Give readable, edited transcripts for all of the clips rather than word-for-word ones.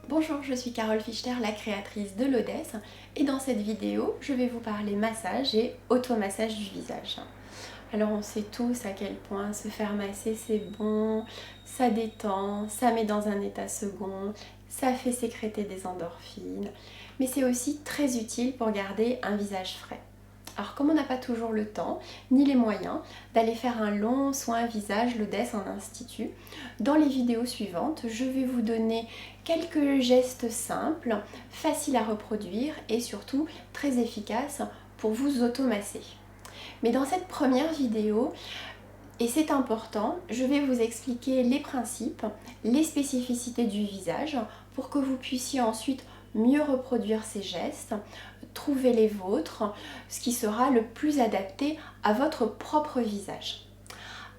Bonjour, je suis Carole Fichter, la créatrice de l'Odesse, et dans cette vidéo, je vais vous parler massage et automassage du visage. Alors on sait tous à quel point se faire masser c'est bon, ça détend, ça met dans un état second, ça fait sécréter des endorphines, mais c'est aussi très utile pour garder un visage frais. Alors comme on n'a pas toujours le temps ni les moyens d'aller faire un long soin visage l'Odesse en institut, dans les vidéos suivantes, je vais vous donner quelques gestes simples, faciles à reproduire et surtout très efficaces pour vous automasser. Mais dans cette première vidéo, et c'est important, je vais vous expliquer les principes, les spécificités du visage pour que vous puissiez ensuite mieux reproduire ces gestes, trouver les vôtres, ce qui sera le plus adapté à votre propre visage.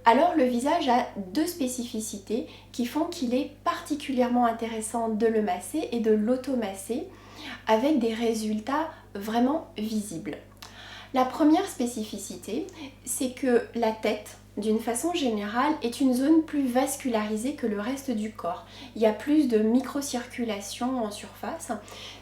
Alors le visage a deux spécificités qui font qu'il est particulièrement intéressant de le masser et de l'automasser avec des résultats vraiment visibles. La première spécificité, c'est que la tête, d'une façon générale, est une zone plus vascularisée que le reste du corps. Il y a plus de microcirculation en surface.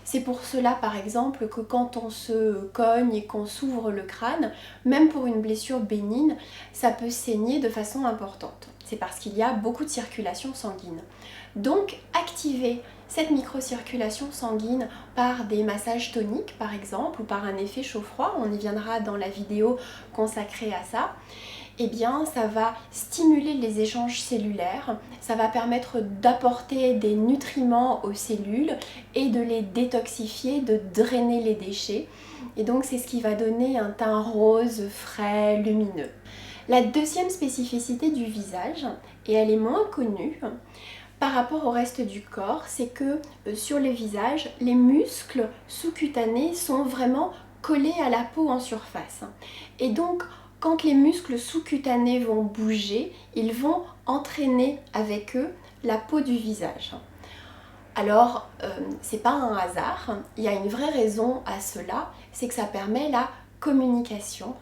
C'est pour cela, par exemple, que quand on se cogne et qu'on s'ouvre le crâne, même pour une blessure bénigne, ça peut saigner de façon importante. C'est parce qu'il y a beaucoup de circulation sanguine. Donc, activer cette microcirculation sanguine par des massages toniques par exemple ou par un effet chaud-froid, on y viendra dans la vidéo consacrée à ça, eh bien ça va stimuler les échanges cellulaires, ça va permettre d'apporter des nutriments aux cellules et de les détoxifier, de drainer les déchets. Et donc c'est ce qui va donner un teint rose, frais, lumineux. La deuxième spécificité du visage, et elle est moins connue, par rapport au reste du corps, c'est que sur le visage, les muscles sous-cutanés sont vraiment collés à la peau en surface. Et donc, quand les muscles sous-cutanés vont bouger, ils vont entraîner avec eux la peau du visage. Alors, c'est pas un hasard, il y a une vraie raison à cela, c'est que ça permet la communication,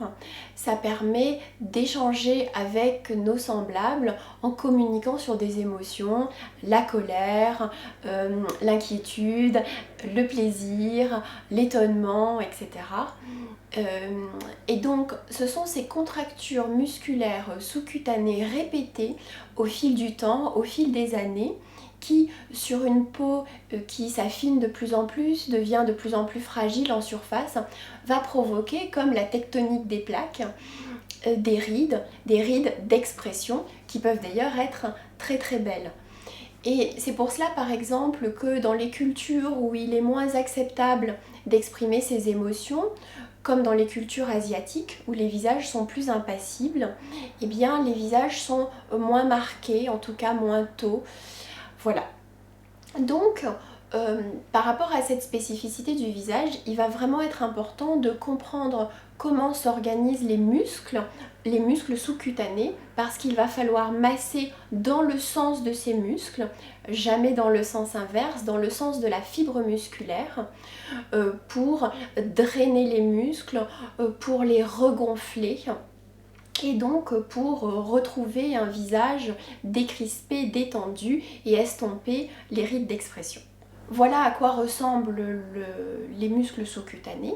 ça permet d'échanger avec nos semblables en communiquant sur des émotions, la colère, l'inquiétude, le plaisir, l'étonnement, etc. Et donc ce sont ces contractures musculaires sous-cutanées répétées au fil du temps, au fil des années, qui, sur une peau qui s'affine de plus en plus, devient de plus en plus fragile en surface, va provoquer, comme la tectonique des plaques, des rides d'expression qui peuvent d'ailleurs être très très belles. Et c'est pour cela par exemple que dans les cultures où il est moins acceptable d'exprimer ses émotions, comme dans les cultures asiatiques où les visages sont plus impassibles, eh bien les visages sont moins marqués, en tout cas moins tôt. Voilà. Donc, par rapport à cette spécificité du visage, il va vraiment être important de comprendre comment s'organisent les muscles sous-cutanés, parce qu'il va falloir masser dans le sens de ces muscles, jamais dans le sens inverse, dans le sens de la fibre musculaire, pour drainer les muscles, pour les regonfler. Et donc pour retrouver un visage décrispé, détendu et estomper les rides d'expression. Voilà à quoi ressemblent les muscles sous-cutanés.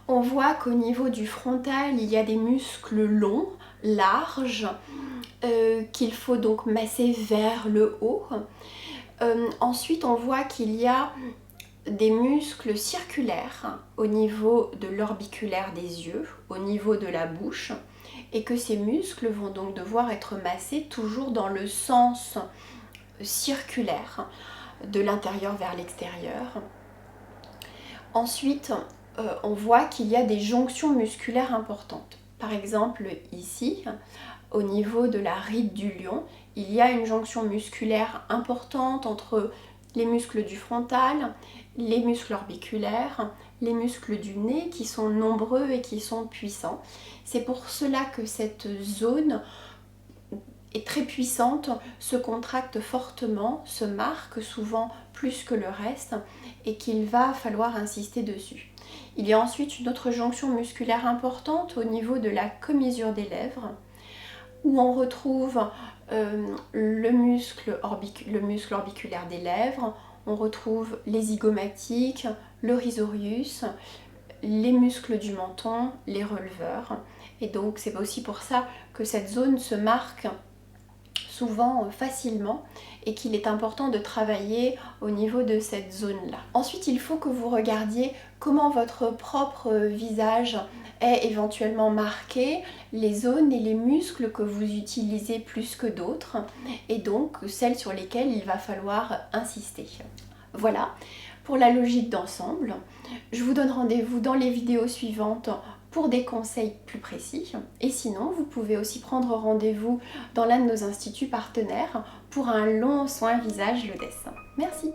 On voit qu'au niveau du frontal, il y a des muscles longs, larges, qu'il faut donc masser vers le haut. Ensuite, on voit qu'il y a des muscles circulaires au niveau de l'orbiculaire des yeux, au niveau de la bouche, et que ces muscles vont donc devoir être massés toujours dans le sens circulaire, de l'intérieur vers l'extérieur. Ensuite, on voit qu'il y a des jonctions musculaires importantes. Par exemple, ici, au niveau de la ride du lion, il y a une jonction musculaire importante entre les muscles du frontal, les muscles orbiculaires, les muscles du nez qui sont nombreux et qui sont puissants. C'est pour cela que cette zone est très puissante, se contracte fortement, se marque souvent plus que le reste et qu'il va falloir insister dessus. Il y a ensuite une autre jonction musculaire importante au niveau de la commissure des lèvres où on retrouve le muscle orbiculaire des lèvres, on retrouve les zygomatiques, le risorius, les muscles du menton, les releveurs. Et donc c'est aussi pour ça que cette zone se marque souvent facilement et qu'il est important de travailler au niveau de cette zone-là. Ensuite, il faut que vous regardiez comment votre propre visage est éventuellement marqué, les zones et les muscles que vous utilisez plus que d'autres et donc celles sur lesquelles il va falloir insister. Voilà pour la logique d'ensemble. Je vous donne rendez-vous dans les vidéos suivantes pour des conseils plus précis. Et sinon, vous pouvez aussi prendre rendez-vous dans l'un de nos instituts partenaires pour un long soin visage Lodès. Merci.